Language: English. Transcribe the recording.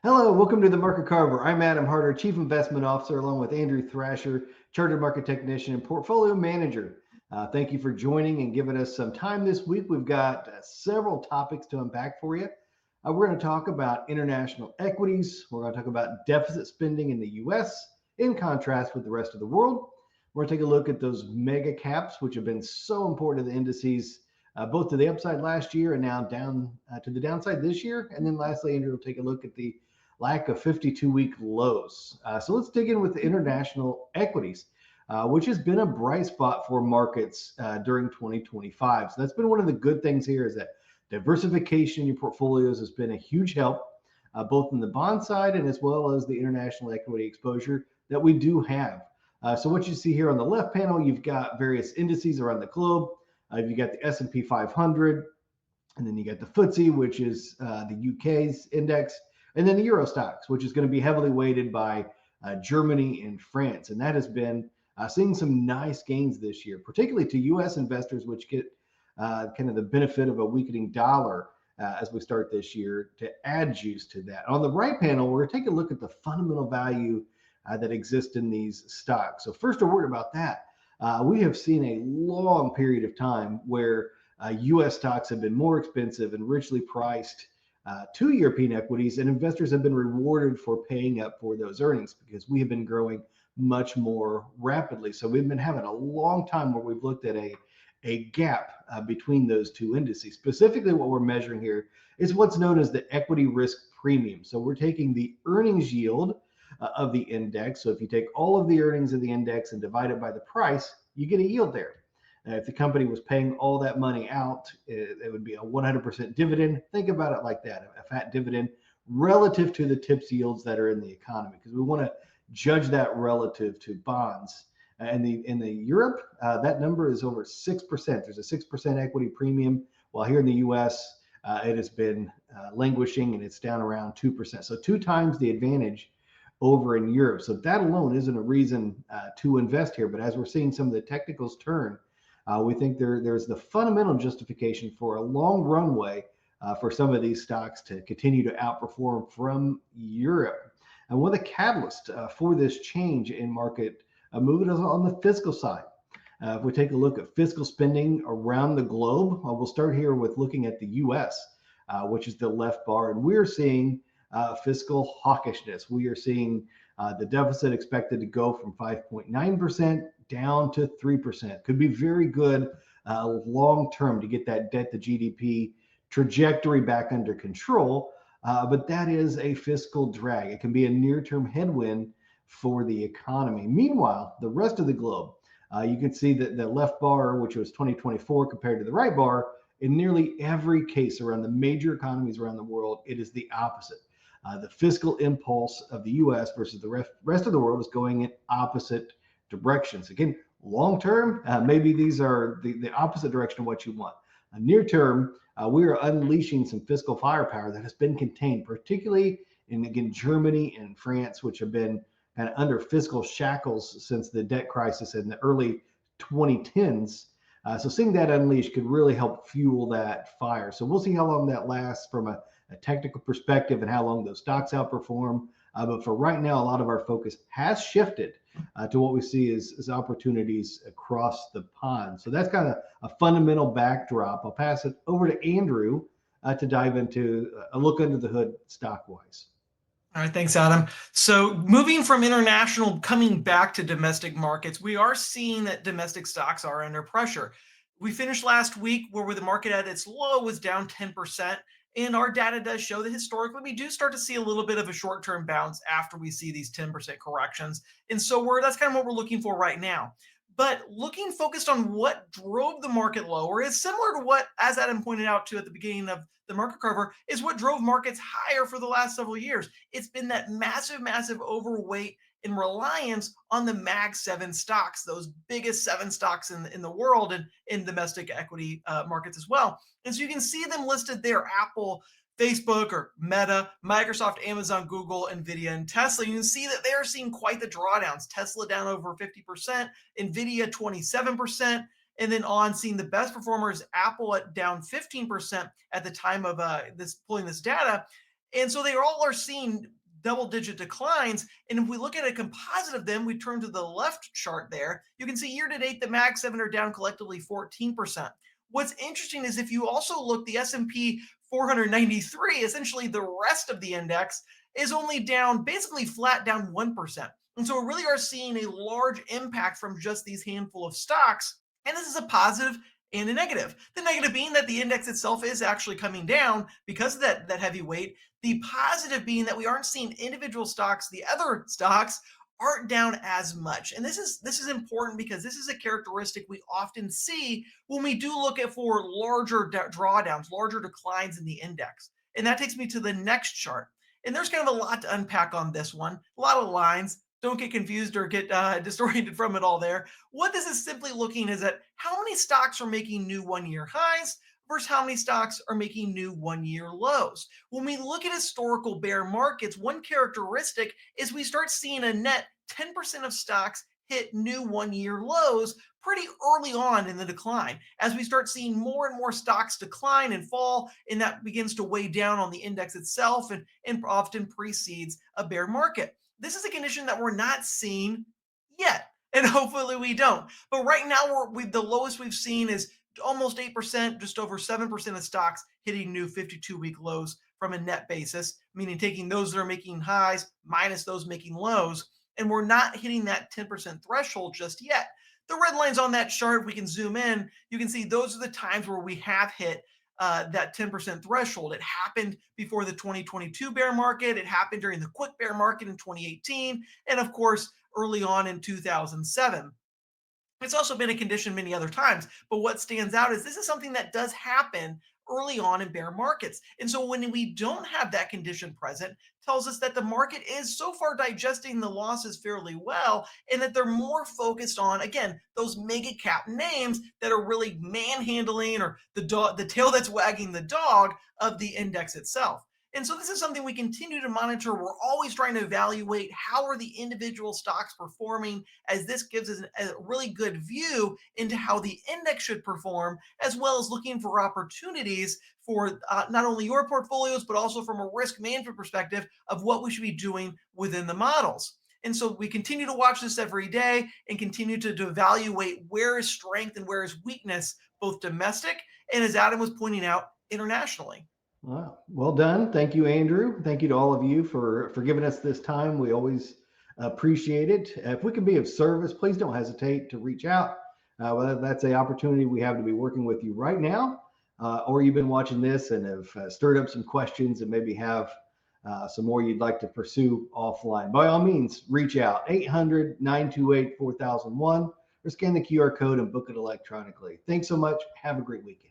Hello, welcome to the Market Carver. I'm Adam Harter, Chief Investment Officer, along with Andrew Thrasher, Chartered Market Technician and Portfolio Manager. Thank you for joining and giving us some time this week. We've got several topics to unpack for you. We're going to talk about international equities. We're going to talk about deficit spending in the U.S. in contrast with the rest of the world. We're going to take a look at those mega caps, which have been so important to the indices, both to the upside last year and now down to the downside this year. And then lastly, Andrew will take a look at the lack of 52-week lows. So let's dig in with the international equities, which has been a bright spot for markets during 2025. So that's been one of the good things here is that diversification in your portfolios has been a huge help, both in the bond side and as well as the international equity exposure that we do have. So what you see here on the left panel, you've got various indices around the globe. You've got the S&P 500, and then you got the FTSE, which is the UK's index, and then the Euro stocks, which is going to be heavily weighted by Germany and France. And that has been seeing some nice gains this year, particularly to U.S. investors, which get kind of the benefit of a weakening dollar as we start this year to add juice to that. On the right panel, we're going to take a look at the fundamental value that exists in these stocks. So first, a word about that. We have seen a long period of time where U.S. stocks have been more expensive and richly priced to European equities, and investors have been rewarded for paying up for those earnings because we have been growing much more rapidly. So we've been having a long time where we've looked at a gap between those two indices. Specifically, what we're measuring here is what's known as the equity risk premium. So we're taking the earnings yield of the index. So if you take all of the earnings of the index and divide it by the price, you get a yield there. If the company was paying all that money out, it would be a 100% dividend. Think about it like that, a fat dividend relative to the TIPS yields that are in the economy, because we want to judge that relative to bonds. In the Europe, that number is over 6%. There's a 6% equity premium, while here in the U.S., it has been languishing and it's down around 2%. So 2 times the advantage over in Europe. So that alone isn't a reason to invest here. But as we're seeing some of the technicals turn, we think there's the fundamental justification for a long runway for some of these stocks to continue to outperform from Europe. And one of the catalysts for this change in market movement is on the fiscal side. If we take a look at fiscal spending around the globe, we'll start here with looking at the U.S., which is the left bar, and we're seeing fiscal hawkishness. We are seeing the deficit expected to go from 5.9% down to 3%. Could be very good long term to get that debt to GDP trajectory back under control. But that is a fiscal drag. It can be a near-term headwind for the economy. Meanwhile, the rest of the globe, you can see that the left bar, which was 2024 compared to the right bar, in nearly every case around the major economies around the world, it is the opposite. The fiscal impulse of the U.S. versus the rest of the world is going in opposite directions. Again, long term, maybe these are the opposite direction of what you want. Near term, we are unleashing some fiscal firepower that has been contained, particularly in, again, Germany and France, which have been kind of under fiscal shackles since the debt crisis in the early 2010s. So seeing that unleashed could really help fuel that fire. So we'll see how long that lasts from a technical perspective and how long those stocks outperform. But for right now, a lot of our focus has shifted to what we see as opportunities across the pond. So that's kind of a fundamental backdrop. I'll pass it over to Andrew to dive into a look under the hood stock-wise. All right, thanks, Adam. So moving from international, coming back to domestic markets, we are seeing that domestic stocks are under pressure. We finished last week where the market at its low was down 10%. And our data does show that historically we do start to see a little bit of a short-term bounce after we see these 10% corrections. And so that's kind of what we're looking for right now. But looking focused on what drove the market lower is similar to what, as Adam pointed out to at the beginning of the market carver, is what drove markets higher for the last several years. It's been that massive overweight in reliance on the Mag 7 stocks, those biggest 7 stocks in the world and in domestic equity markets as well. And so you can see them listed there: Apple, Facebook or Meta, Microsoft, Amazon, Google, Nvidia, and Tesla. You can see that they're seeing quite the drawdowns. Tesla down over 50%, Nvidia 27%, and then on seeing the best performers, Apple at down 15% at the time of pulling this data. And so they all are seeing double-digit declines. And if we look at a composite of them, we turn to the left chart there, you can see year to date, the Mag 7 are down collectively 14%. What's interesting is if you also look, the S&P 493, essentially the rest of the index, is only down, basically flat, down 1%. And so we really are seeing a large impact from just these handful of stocks. And this is a positive and a negative. The negative being that the index itself is actually coming down because of that heavy weight. The positive being that we aren't seeing individual stocks, the other stocks aren't down as much. And this is important because this is a characteristic we often see when we do look at for larger drawdowns, larger declines in the index. And that takes me to the next chart. And there's kind of a lot to unpack on this one, a lot of lines. Don't get confused or get disoriented from it all there. What this is simply looking is at how many stocks are making new 1-year highs versus how many stocks are making new 1-year lows. When we look at historical bear markets, one characteristic is we start seeing a net 10% of stocks hit new 1-year lows pretty early on in the decline. As we start seeing more and more stocks decline and fall, and that begins to weigh down on the index itself and often precedes a bear market. This is a condition that we're not seeing yet, and hopefully we don't. But right now, the lowest we've seen is almost 8%, just over 7% of stocks hitting new 52-week lows from a net basis, meaning taking those that are making highs minus those making lows. And we're not hitting that 10% threshold just yet. The red lines on that chart, if we can zoom in, you can see those are the times where we have hit that 10% threshold. It happened before the 2022 bear market. It happened during the quick bear market in 2018. And of course, early on in 2007. It's also been a condition many other times. But what stands out is this is something that does happen early on in bear markets. And so when we don't have that condition present, tells us that the market is so far digesting the losses fairly well, and that they're more focused on, again, those mega cap names that are really manhandling, or the tail that's wagging the dog of the index itself. And so this is something we continue to monitor. We're always trying to evaluate how are the individual stocks performing, as this gives us a really good view into how the index should perform, as well as looking for opportunities for not only your portfolios, but also from a risk management perspective of what we should be doing within the models. And so we continue to watch this every day and continue to evaluate where is strength and where is weakness, both domestic and, as Adam was pointing out, internationally. Wow. Well done. Thank you, Andrew. Thank you to all of you for giving us this time. We always appreciate it. If we can be of service, please don't hesitate to reach out. Whether that's the opportunity we have to be working with you right now, or you've been watching this and have stirred up some questions and maybe have some more you'd like to pursue offline. By all means, reach out, 800-928-4001, or scan the QR code and book it electronically. Thanks so much. Have a great weekend.